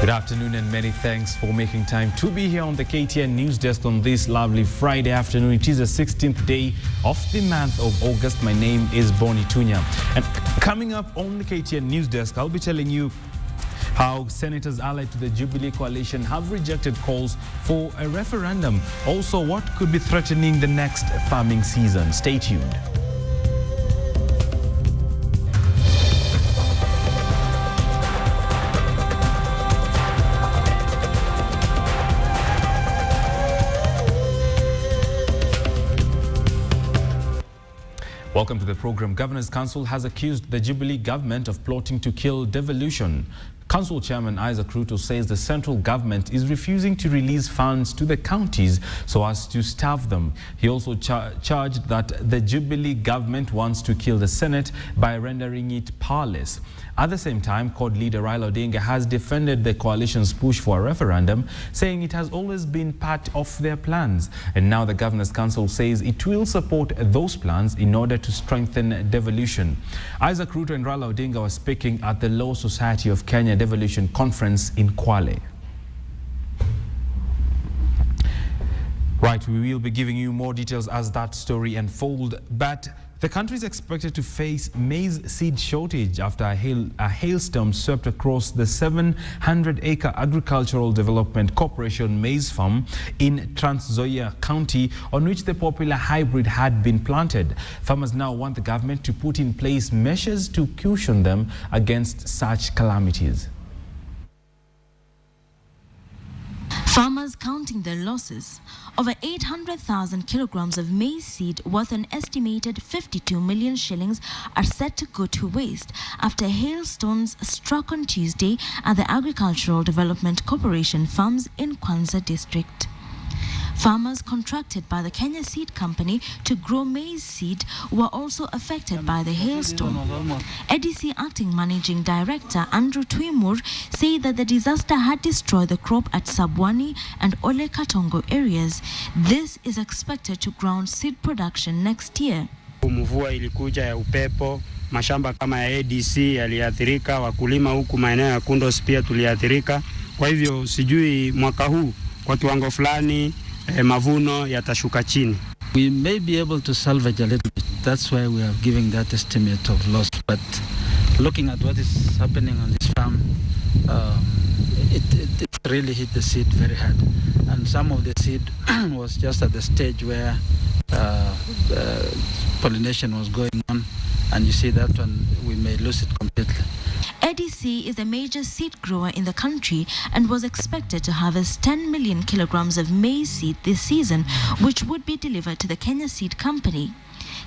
Good afternoon and many thanks for making time to be here on the KTN Newsdesk on this lovely Friday afternoon. It is the 16th day of the month of August. My name is Bonny Tunya. And coming up on the KTN Newsdesk, I'll be telling you how senators allied to the Jubilee coalition have rejected calls for a referendum. Also, what could be threatening the next farming season. Stay tuned. Welcome to the program. Governor's Council has accused the Jubilee government of plotting to kill devolution. Council Chairman Nakuru says the central government is refusing to release funds to the counties so as to starve them. He also charged that the Jubilee government wants to kill the Senate by rendering it powerless. At the same time, CORD leader Raila Odinga has defended the coalition's push for a referendum, saying it has always been part of their plans. And now the Governor's Council says it will support those plans in order to strengthen devolution. Isaac Ruto and Raila Odinga were speaking at the Law Society of Kenya Devolution Conference in Kwale. Right, we will be giving you more details as that story unfolds, but the country is expected to face maize seed shortage after a hailstorm swept across the 700-acre Agricultural Development Corporation maize farm in Trans Nzoia County, on which the popular hybrid had been planted. Farmers now want the government to put in place measures to cushion them against such calamities. Farmers counting their losses. Over 800,000 kilograms of maize seed worth an estimated 52 million shillings are set to go to waste after hailstones struck on Tuesday at the Agricultural Development Corporation farms in Kwanza district. Farmers contracted by the Kenya Seed Company to grow maize seed were also affected by the hailstorm. ADC Acting Managing Director Andrew Twimur said that the disaster had destroyed the crop at Sabwani and Ole Katongo areas. This is expected to ground seed production next year. Mvua ilikuja ya upepo, mashamba kama ya ADC yaliathirika, wakulima huku maeneo ya Kundos pia tuliathirika. Kwa hivyo sijui mwaka huu kwa kiwango fulani mavuno yatashuka chini. We may be able to salvage a little bit. That's why we are giving that estimate of loss. But looking at what is happening on this farm, it really hit the seed very hard. And some of the seed was just at the stage where pollination was going on. And you see that one, we may lose it completely. ADC is a major seed grower in the country and was expected to harvest 10 million kilograms of maize seed this season, which would be delivered to the Kenya Seed Company.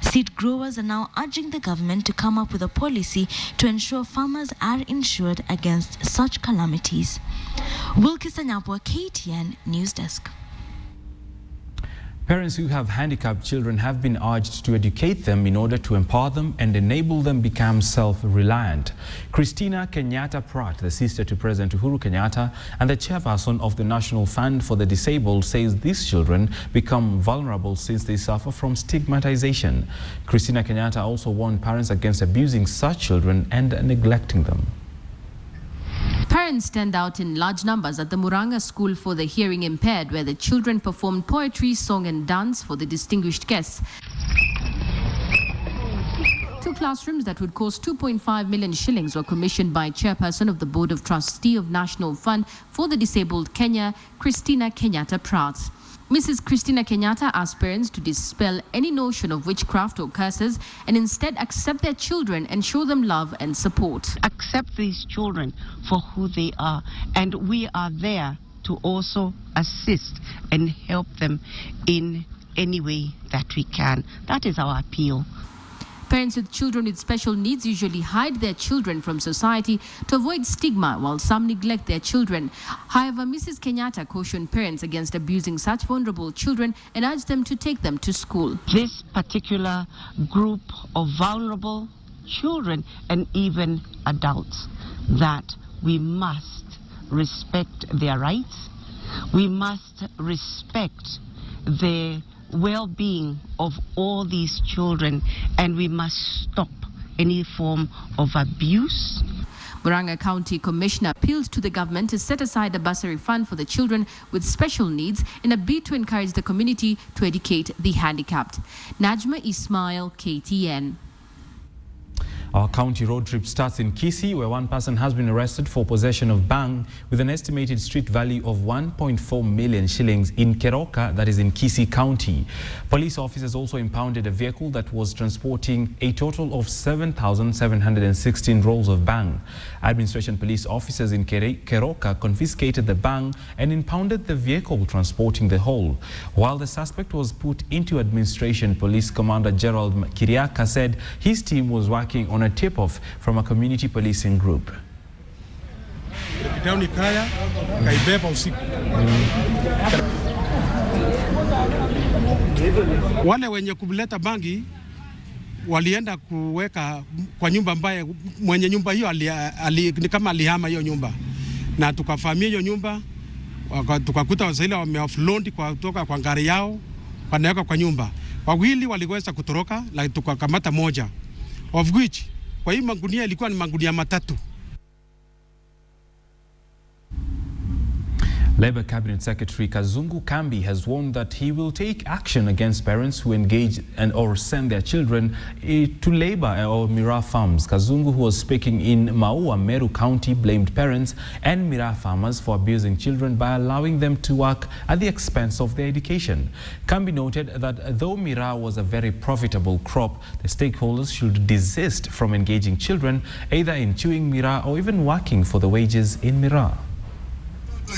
Seed growers are now urging the government to come up with a policy to ensure farmers are insured against such calamities. Wilkis Anyapwa, KTN Newsdesk. Parents who have handicapped children have been urged to educate them in order to empower them and enable them become self-reliant. Christina Kenyatta Pratt, the sister to President Uhuru Kenyatta and the chairperson of the National Fund for the Disabled, says these children become vulnerable since they suffer from stigmatization. Christina Kenyatta also warned parents against abusing such children and neglecting them. Parents stand out in large numbers at the Muranga School for the Hearing Impaired, where the children performed poetry, song and dance for the distinguished guests. Two classrooms that would cost 2.5 million shillings were commissioned by Chairperson of the Board of Trustee of National Fund for the Disabled Kenya, Christina Kenyatta Pratt. Mrs. Christina Kenyatta asked parents to dispel any notion of witchcraft or curses and instead accept their children and show them love and support. Accept these children for who they are, and we are there to also assist and help them in any way that we can. That is our appeal. Parents with children with special needs usually hide their children from society to avoid stigma, while some neglect their children. However, Mrs. Kenyatta cautioned parents against abusing such vulnerable children and urged them to take them to school. This particular group of vulnerable children and even adults, that we must respect their rights, we must respect the well-being of all these children, and we must stop any form of abuse. Murang'a County Commissioner appealed to the government to set aside a bursary fund for the children with special needs in a bid to encourage the community to educate the handicapped. Najma Ismail, KTN. Our county road trip starts in Kisii, where one person has been arrested for possession of bang with an estimated street value of 1.4 million shillings in Keroka, that is in Kisii County. Police officers also impounded a vehicle that was transporting a total of 7,716 rolls of bang. Administration police officers in Keroka confiscated the bang and impounded the vehicle transporting the whole. While the suspect was put into administration, Police Commander Gerald Kiriaka said his team was working on a tip-off from a community policing group. Wale wenye kuleta bangi walienda kuweka kwa nyumba ambaye mwenye nyumba hiyo ni kama alihama hiyo nyumba, na tukafahamia hiyo nyumba, tukakuta wasahili wameoffload kutoka kwa gari yao wanaweka kwa nyumba. Wawili waliweza kutoroka, lakini tukakamata moja, of which kwa hii magunia ilikuwa ni magunia matatu. Labour Cabinet Secretary Kazungu Kambi has warned that he will take action against parents who engage or send their children to labour or miraa farms. Kazungu, who was speaking in Maua, Meru County, blamed parents and miraa farmers for abusing children by allowing them to work at the expense of their education. Kambi noted that though miraa was a very profitable crop, the stakeholders should desist from engaging children either in chewing miraa or even working for the wages in miraa.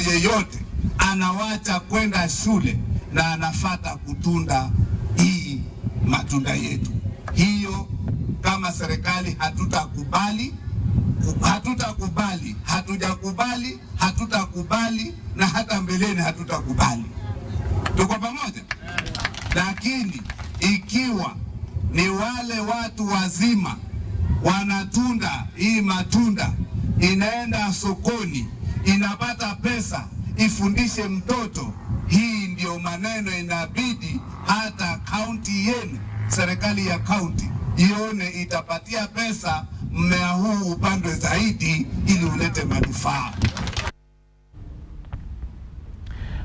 Yeyote anawacha kwenda shule na anafata kutunda hii matunda yetu. Hiyo kama serikali hatutakubali, hatutakubali na hata mbeleni hatutakubali. Tuko pamoja? Lakini ikiwa ni wale watu wazima wanatunda hii matunda, inaenda sokoni, inapata pesa, ifundishe mtoto, hii ndio maneno inabidi hata kaunti yenu, serikali ya kaunti ione itapatia pesa mmea huu upandwe zaidi ili ulete manufaa.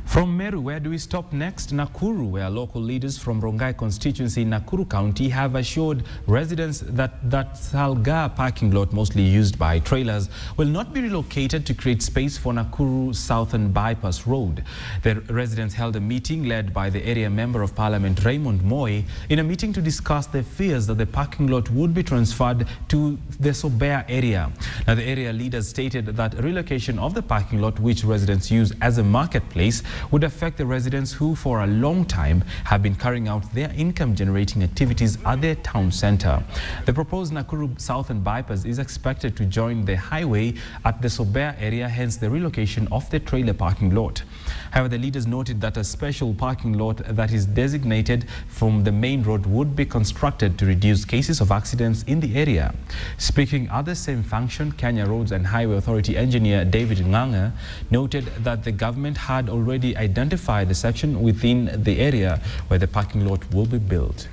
From Meru, where do we stop next? Nakuru, where local leaders from Rongai constituency in Nakuru County have assured residents that Salga parking lot, mostly used by trailers, will not be relocated to create space for Nakuru Southern Bypass Road. The residents held a meeting led by the area member of parliament Raymond Moy in a meeting to discuss their fears that the parking lot would be transferred to the Sobea area. Now, the area leaders stated that relocation of the parking lot, which residents use as a marketplace, would affect the residents who for a long time have been carrying out their income-generating activities at their town centre. The proposed Nakuru Southern Bypass is expected to join the highway at the Sobea area, hence the relocation of the trailer parking lot. However, the leaders noted that a special parking lot that is designated from the main road would be constructed to reduce cases of accidents in the area. Speaking at the same function, Kenya Roads and Highway Authority engineer David Nganga noted that the government had already identified the section within the area where the parking lot will be built.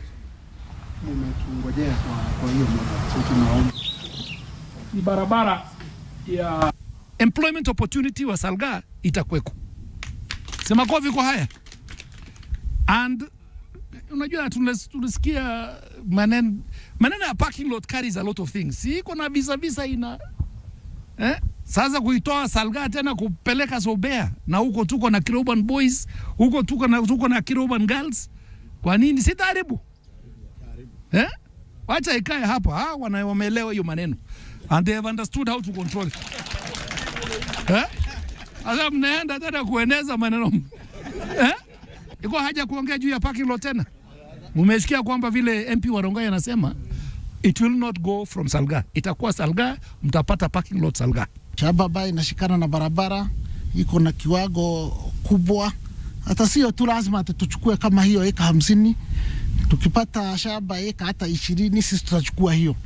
Barabara ya employment opportunity wa Salga itakweko. Sema kwa viko haya. And unajua tunasikia maneno ya parking lot carries a lot of things. Si iko na visa ina sasa kuitoa Salga tena kupeleka Sobea, na huko tuko na Kiroban boys, huko tuko na Kiroban girls. Kwa nini sitaharibu? Wacha ikae hapa, wameelewa hiyo maneno. And they have understood how to control it. Sasa mnaenda tena kueneza maneno. Iko haja kuongea juu ya parking lot tena. Mumesikia kwamba vile MP wa Rongai anasema it will not go from Salga. Itakuwa Salga, mtapata parking lot Salga. Shamba inashikana na barabara, iko na kiwango kubwa. Hata sio tu lazima tuchukue kama hiyo eka 50. Tukipata shamba eka hata 20, sisi tutachukua hiyo.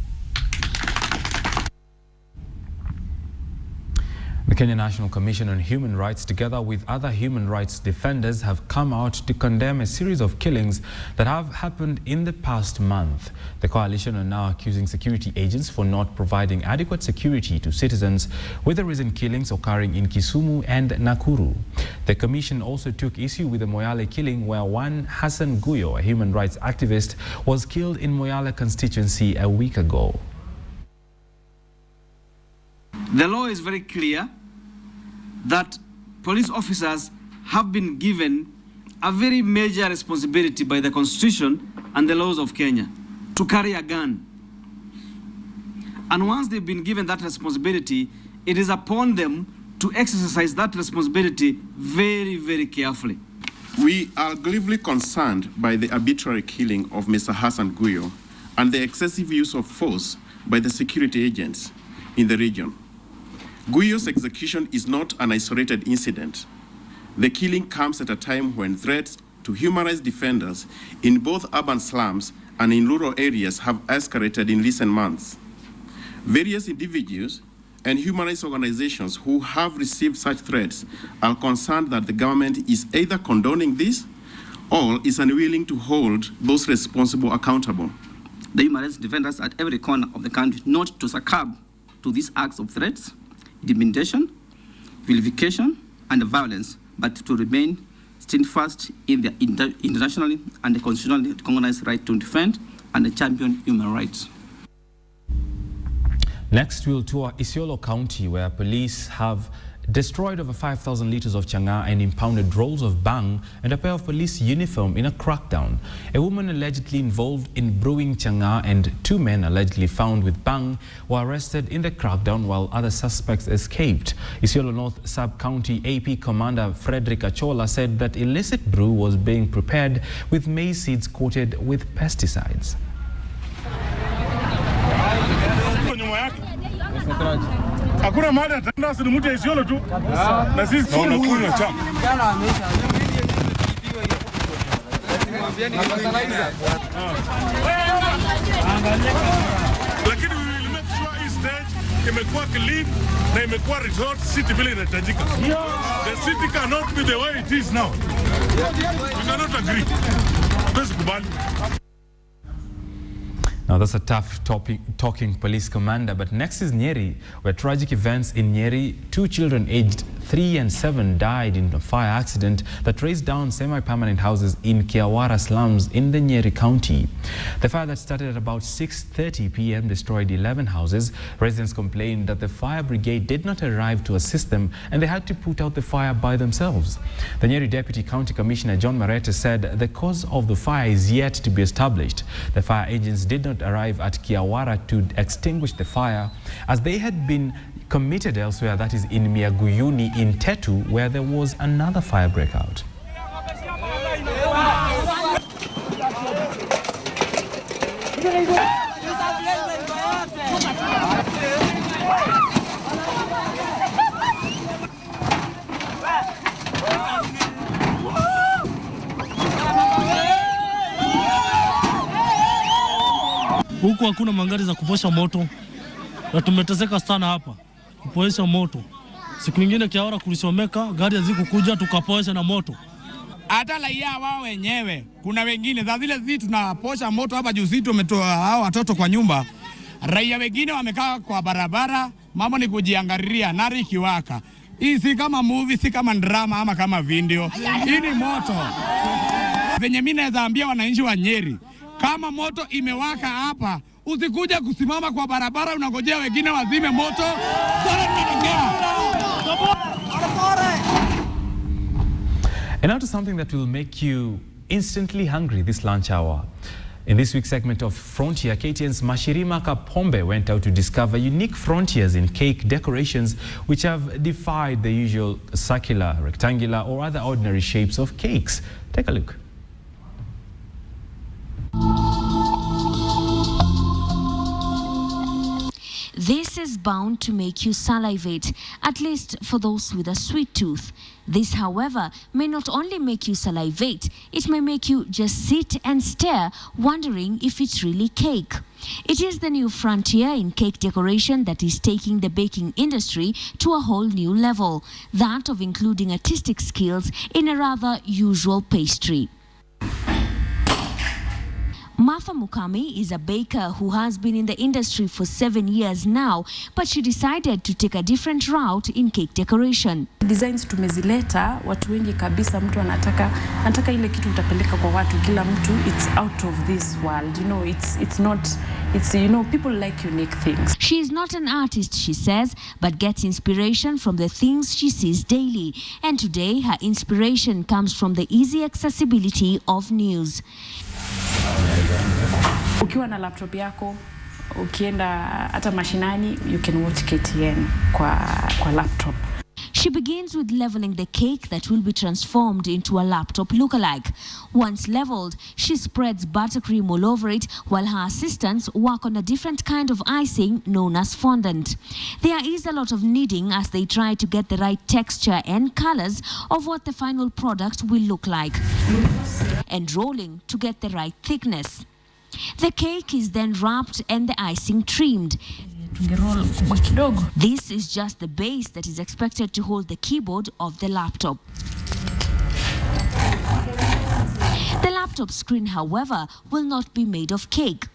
The Kenya National Commission on Human Rights, together with other human rights defenders, have come out to condemn a series of killings that have happened in the past month. The coalition are now accusing security agents for not providing adequate security to citizens, with the recent killings occurring in Kisumu and Nakuru. The commission also took issue with the Moyale killing, where one Hassan Guyo, a human rights activist, was killed in Moyale constituency a week ago. The law is very clear that police officers have been given a very major responsibility by the Constitution and the laws of Kenya to carry a gun. And once they've been given that responsibility, it is upon them to exercise that responsibility very, very carefully. We are gravely concerned by the arbitrary killing of Mr. Hassan Guyo and the excessive use of force by the security agents in the region. Guyo's execution is not an isolated incident. The killing comes at a time when threats to human rights defenders in both urban slums and in rural areas have escalated in recent months. Various individuals and human rights organizations who have received such threats are concerned that the government is either condoning this or is unwilling to hold those responsible accountable. The human rights defenders at every corner of the country not to succumb to these acts of threats, intimidation, vilification, and violence, but to remain steadfast in their internationally and constitutionally recognized right to defend and champion human rights. Next, we'll tour Isiolo County, where police have destroyed over 5,000 liters of chang'aa and impounded rolls of bang and a pair of police uniform in a crackdown. A woman allegedly involved in brewing chang'aa and two men allegedly found with bang were arrested in the crackdown, while other suspects escaped. Isiolo North Sub-County AP Commander Frederick Achola said that illicit brew was being prepared with maize seeds coated with pesticides. Hakuna mahali ataenda sinumuti ya Isiolo tu. Na sisi tunakunywa cha. Lakini we will make sure hii stage imekuwa clean na imekuwa resort city vile inahitajika. The city cannot be the way it is now. We cannot agree. Tuwezi kubali. Now, that's a tough talking police commander. But next is Nyeri, where tragic events in Nyeri. 2 children aged 3 and 7 died in a fire accident that razed down semi-permanent houses in Kiawara slums in the Nyeri County. The fire that started at about 6:30 p.m. destroyed 11 houses. Residents complained that the fire brigade did not arrive to assist them and they had to put out the fire by themselves. The Nyeri Deputy County Commissioner John Marete said the cause of the fire is yet to be established. The fire agents did not arrive at Kiawara to extinguish the fire, as they had been committed elsewhere, that is in Miaguyuni in Tetu, where there was another fire breakout. Huku hakuna magari za kuposha moto na tumeteseka sana hapa kupoesha moto. Siku nyingine Kiawara kulisomeka, gari hazikukuja tukapoesha na moto. Hata raia wao wenyewe, kuna wengine za zile zitu tunaposha moto hapa juu zitu umetoa hao watoto kwa nyumba. Raia wengine wamekaa kwa barabara, mambo ni kujiangalilia nari ikiwaka. Hii si kama movie, si kama drama ama kama video. Hii ni moto. Venye mimi naweza ambia wananchi wa Nyeri, kama moto imewaka hapa, usikuja kusimama kwa barabara unangojea wengine wazime moto. And now to something that will make you instantly hungry this lunch hour. In this week's segment of Frontier, KTN's Mashirima Kapombe went out to discover unique frontiers in cake decorations which have defied the usual circular, rectangular or other ordinary shapes of cakes. Take a look. This is bound to make you salivate, at least for those with a sweet tooth. This, however, may not only make you salivate, it may make you just sit and stare, wondering if it's really cake. It is the new frontier in cake decoration that is taking the baking industry to a whole new level, that of including artistic skills in a rather usual pastry. Martha Mukami is a baker who has been in the industry for 7 years now, but she decided to take a different route in cake decoration. Designs tumezileta, watu wengi kabisa, mtu anataka ile kitu utapeleka kwa watu, kila mtu, it's out of this world, you know, it's not, you know, people like unique things. She is not an artist, she says, but gets inspiration from the things she sees daily. And today, her inspiration comes from the easy accessibility of news. Ukiwa na laptop yako, ukienda hata mashinani, you can watch KTN kwa laptop. She begins with leveling the cake that will be transformed into a laptop lookalike. Once leveled, she spreads buttercream all over it while her assistants work on a different kind of icing known as fondant. There is a lot of kneading as they try to get the right texture and colors of what the final product will look like, and rolling to get the right thickness. The cake is then wrapped and the icing trimmed. This is just the base that is expected to hold the keyboard of the laptop. The laptop screen, however, will not be made of cake.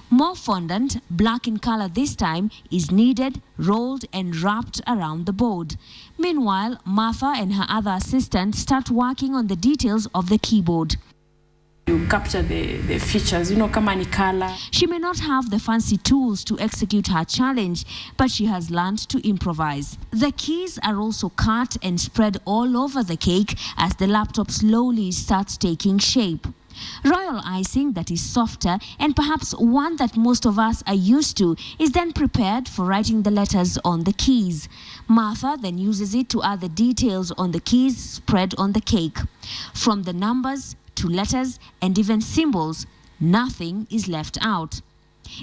More fondant, black in color this time, is kneaded, rolled and wrapped around the board. Meanwhile, Martha and her other assistants start working on the details of the keyboard. You capture the features, you know, kama ni color. She may not have the fancy tools to execute her challenge, but she has learned to improvise. The keys are also cut and spread all over the cake as the laptop slowly starts taking shape. Royal icing that is softer and perhaps one that most of us are used to is then prepared for writing the letters on the keys. Martha then uses it to add the details on the keys spread on the cake. From the numbers to letters and even symbols, nothing is left out.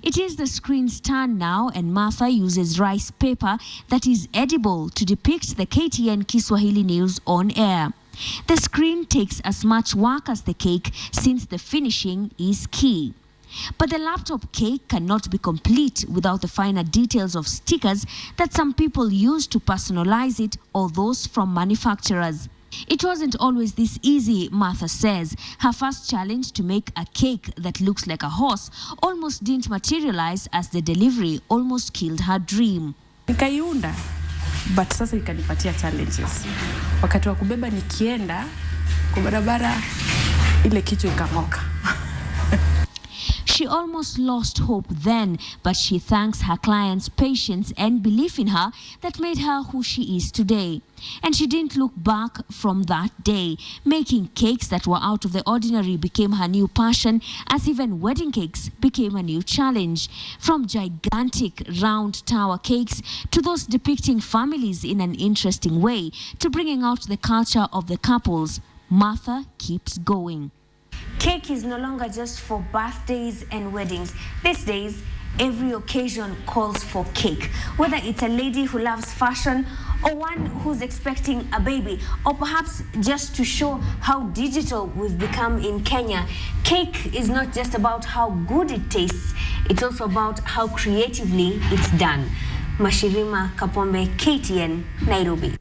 It is the screen's turn now, and Martha uses rice paper that is edible to depict the KTN Kiswahili news on air. The screen takes as much work as the cake since the finishing is key. But the laptop cake cannot be complete without the finer details of stickers that some people use to personalize it, or those from manufacturers. It wasn't always this easy, Martha says. Her first challenge to make a cake that looks like a horse almost didn't materialize as the delivery almost killed her dream. Nikaiunda, but sasa ikanipatia challenges. Wakati wa kubeba nikienda kwa barabara, ile kitu ikang'oka. She almost lost hope then, but she thanks her clients' patience and belief in her that made her who she is today. And she didn't look back from that day. Making cakes that were out of the ordinary became her new passion, as even wedding cakes became a new challenge. From gigantic round tower cakes to those depicting families in an interesting way, to bringing out the culture of the couples, Martha keeps going. Cake is no longer just for birthdays and weddings. These days, every occasion calls for cake. Whether it's a lady who loves fashion, or one who's expecting a baby, or perhaps just to show how digital we've become in Kenya, cake is not just about how good it tastes, it's also about how creatively it's done. Mashirima Kapombe, KTN, Nairobi.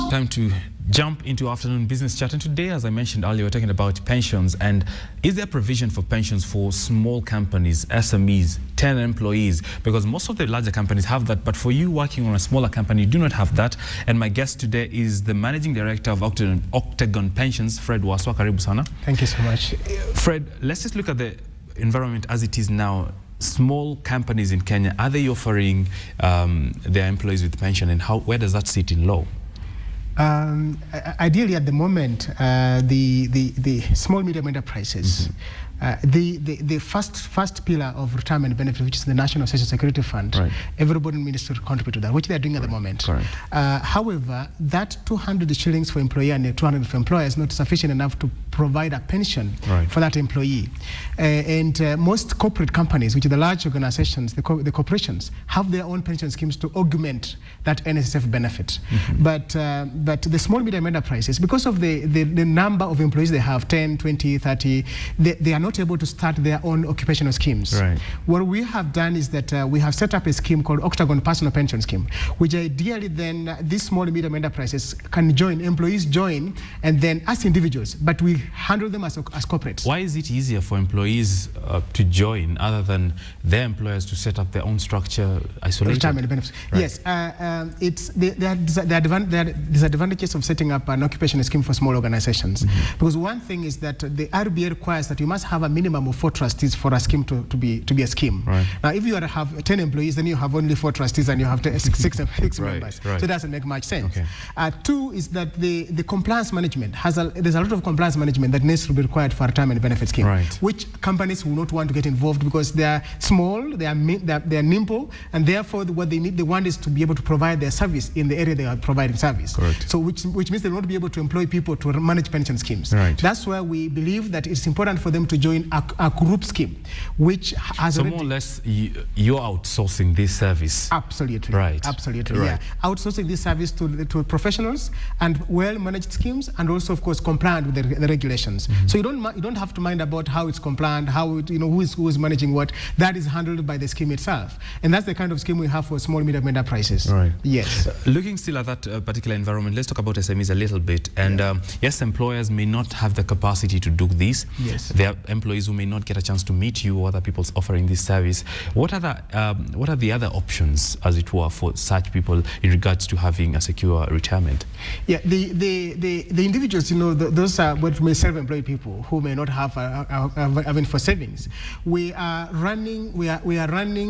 Time to jump into afternoon business chat, and today, as I mentioned earlier, we're talking about pensions. And is there provision for pensions for small companies, SMEs, 10 employees? Because most of the larger companies have that, but for you working on a smaller company, you do not have that. And my guest today is the managing director of Octagon Pensions, Fred Waswa. Karibu sana. Thank you so much. Fred, let's just look at the environment as it is now. Small companies in Kenya, are they offering their employees with pension, and where does that sit in law? Ideally, at the moment, the small medium enterprises, the first pillar of retirement benefit, which is the National Social Security Fund, right, everybody needs to contribute to that, which they are doing at the moment. However, that 200 shillings for employer and 200 for employer is not sufficient enough to provide a pension for that employee. Most corporate companies, which are the large organizations, the corporations, have their own pension schemes to augment that NSSF benefit. But the small medium enterprises, because of the number of employees they have, 10, 20, 30, they are not able to start their own occupational schemes. What we have done is that we have set up a scheme called Octagon Personal Pension Scheme, which ideally then these small and medium enterprises can join, employees join, and then as individuals, but we handle them as corporates. Why is it easier for employees to join other than their employers to set up their own structure isolated? Retirement benefits. Yes, there are disadvantages of setting up an occupational scheme for small organizations. Because one thing is that the RBA requires that you must have a minimum of 4 trustees for a scheme to be a scheme. Now, if you have 10 employees, then you have only 4 trustees and you have 6 members. So it doesn't make much sense. 2 is that the compliance management there's a lot of compliance management that needs to be required for a retirement benefit scheme, which companies will not want to get involved because they are small, they are nimble, and therefore what they want is to be able to provide their service in the area they are providing service. So which means they won't be able to employ people to manage pension schemes. That's why we believe that it's important for them to join a group scheme, which has more or less you're outsourcing this service. Absolutely. Absolutely. Yeah. Outsourcing this service to professionals and well-managed schemes, and also, of course, compliant with the regulations. So you don't have to mind about how it's compliant, who is managing what. That is handled by the scheme itself, and that's the kind of scheme we have for small medium enterprises. Yes. Looking still at that particular environment, let's talk about SMEs a little bit. And yes, employers may not have the capacity to do this. Yes. There are employees who may not get a chance to meet you or other people offering this service. What are the other options, as it were, for such people in regards to having a secure retirement? Yeah, the individuals, those are what may self-employed people who may not have for savings. We are running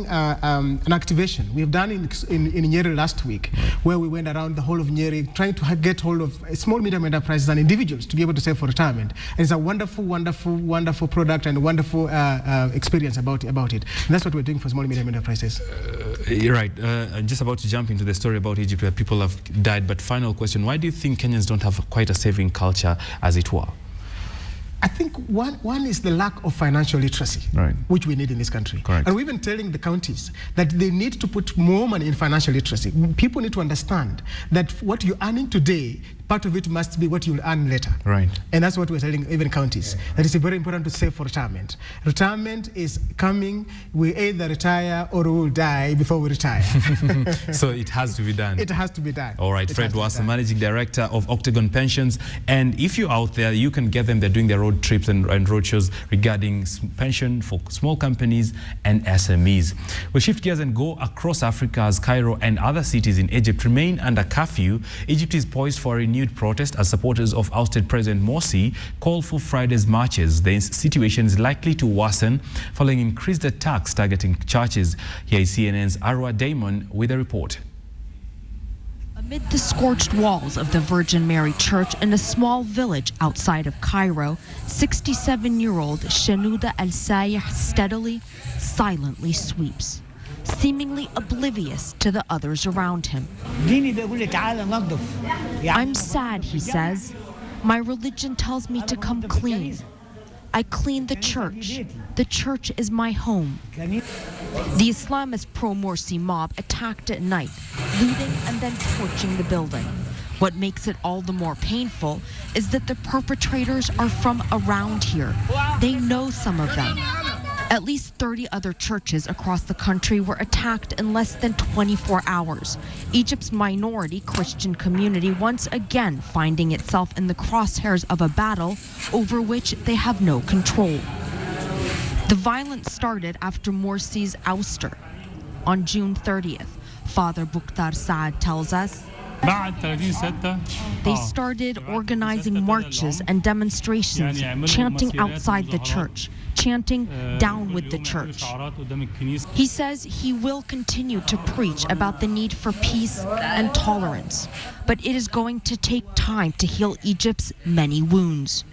an activation. We've done in Nyeri last week, where we went around the whole of Nyeri trying to get hold of small medium enterprises and individuals to be able to save for retirement. And it's a wonderful product and a wonderful experience about it. And that's what we're doing for small and medium enterprises. You're right. I'm just about to jump into the story about Egypt where people have died. But final question, why do you think Kenyans don't have quite a saving culture, as it were? I think one is the lack of financial literacy, which we need in this country. And we've been telling the counties that they need to put more money in financial literacy. People need to understand that what you're earning today, part of it must be what you'll earn later. And that's what we're telling even counties. That it's very important to save for retirement. Retirement is coming. We either retire or we will die before we retire. So it has to be done. It has to be done. All right, Fred was the managing director of Octagon Pensions. And if you're out there, you can get them. They're doing their road trips and road shows regarding pension for small companies and SMEs. We'll shift gears and go across Africa as Cairo and other cities in Egypt remain under curfew. Egypt is poised for a renewed protest as supporters of ousted President Morsi call for Friday's marches. The situation is likely to worsen following increased attacks targeting churches. Here is CNN's Arwa Damon with a report. Amid the scorched walls of the Virgin Mary Church in a small village outside of Cairo, 67-year-old Shenouda Al-Sayeh steadily, silently sweeps, seemingly oblivious to the others around him. I'm sad, he says. My religion tells me to come clean. I clean the church. The church is my home. The Islamist pro-Morsi mob attacked at night, looting and then torching the building. What makes it all the more painful is that the perpetrators are from around here. They know some of them. At least 30 other churches across the country were attacked in less than 24 hours. Egypt's minority Christian community once again finding itself in the crosshairs of a battle over which they have no control. The violence started after Morsi's ouster. On June 30th, Father Bukhtar Saad tells us, they started organizing marches and demonstrations, chanting outside the church, chanting down with the church. He says he will continue to preach about the need for peace and tolerance, but it is going to take time to heal Egypt's many wounds.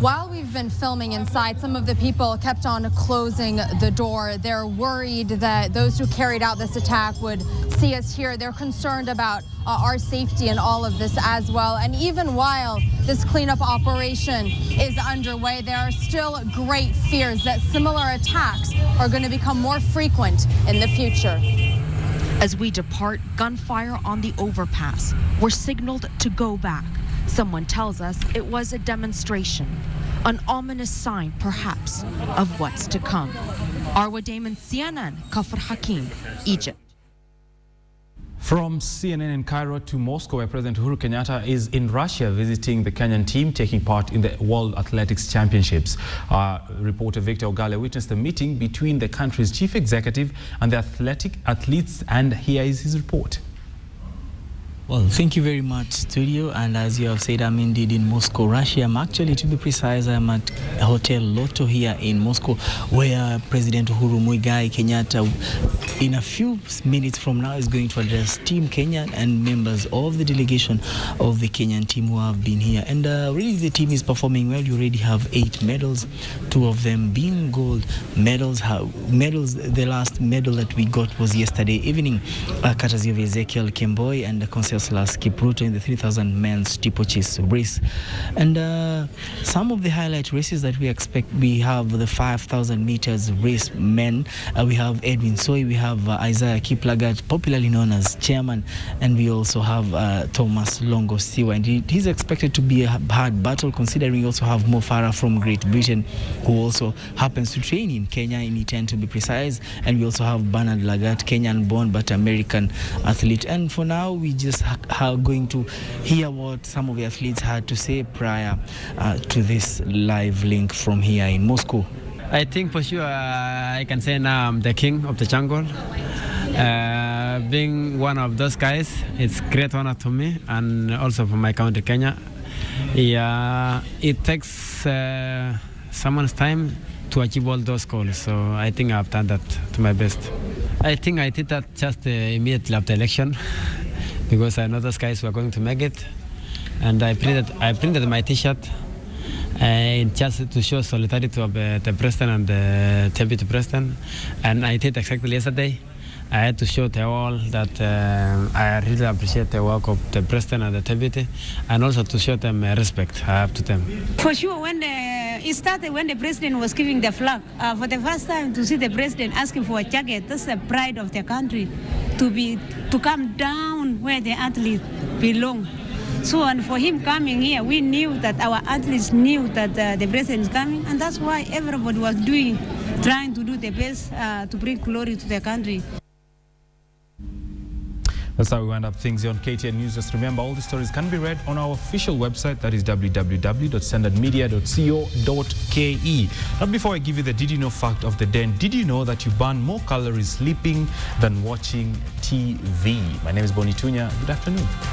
While we've been filming inside, some of the people kept on closing the door. They're worried that those who carried out this attack would see us here, they're concerned about our safety and all of this as well. And even while this cleanup operation is underway, there are still great fears that similar attacks are going to become more frequent in the future. As we depart, gunfire on the overpass. We're signaled to go back. Someone tells us it was a demonstration, an ominous sign, perhaps, of what's to come. Arwa Damon, CNN, Kafr Hakim, Egypt. From CNN in Cairo to Moscow, where President Uhuru Kenyatta is in Russia visiting the Kenyan team taking part in the World Athletics Championships. Reporter Victor Ogale witnessed the meeting between the country's chief executive and the athletes, and here is his report. Well, thank you very much, studio. And as you have said, I'm indeed in Moscow, Russia. I'm actually, to be precise, I'm at Hotel Lotto here in Moscow, where President Uhuru Muigai Kenyatta, in a few minutes from now, is going to address Team Kenya and members of the delegation of the Kenyan team who have been here. And really, the team is performing well. You already have 8 medals, 2 of them being gold medals. The last medal that we got was yesterday evening, courtesy of Ezekiel Kemboi and the Conseslus Kipruto in the 3,000 men's steeplechase race. And some of the highlight races that we expect, we have the 5,000 meters race men. We have Edwin Soy, we have Isaiah Kiplagat, popularly known as chairman, and we also have Thomas Longo Siwa. And he's expected to be a hard battle, considering we also have Mo Farah from Great Britain, who also happens to train in Kenya, in E10 to be precise. And we also have Bernard Lagat, Kenyan-born but American athlete. And for now, we just are going to hear what some of the athletes had to say prior to this live link from here in Moscow. I think for sure I can say now I'm the king of the jungle. Being one of those guys, it's great honor to me and also for my country, Kenya. Yeah, it takes someone's time to achieve all those goals, so I think I've done that to my best. I think I did that just immediately after election because I know those guys were going to make it, and I printed my T-shirt just to show solidarity of the president and the deputy president, and I did exactly yesterday. I had to show the all that I really appreciate the work of the president and the deputy, and also to show them respect I have to them. For sure, when it started, when the president was giving the flag, for the first time to see the president asking for a jacket, that's the pride of the country, to come down where the athletes belong. So, and for him coming here, we knew that our athletes knew that the president is coming, and that's why everybody was trying to do the best to bring glory to the country. That's how we wind up things here on KTN News. Just remember, all the stories can be read on our official website, that is www.standardmedia.co.ke. Now, before I give you the Did You Know fact of the day, did you know that you burn more calories sleeping than watching TV? My name is Bonny Tunya. Good afternoon.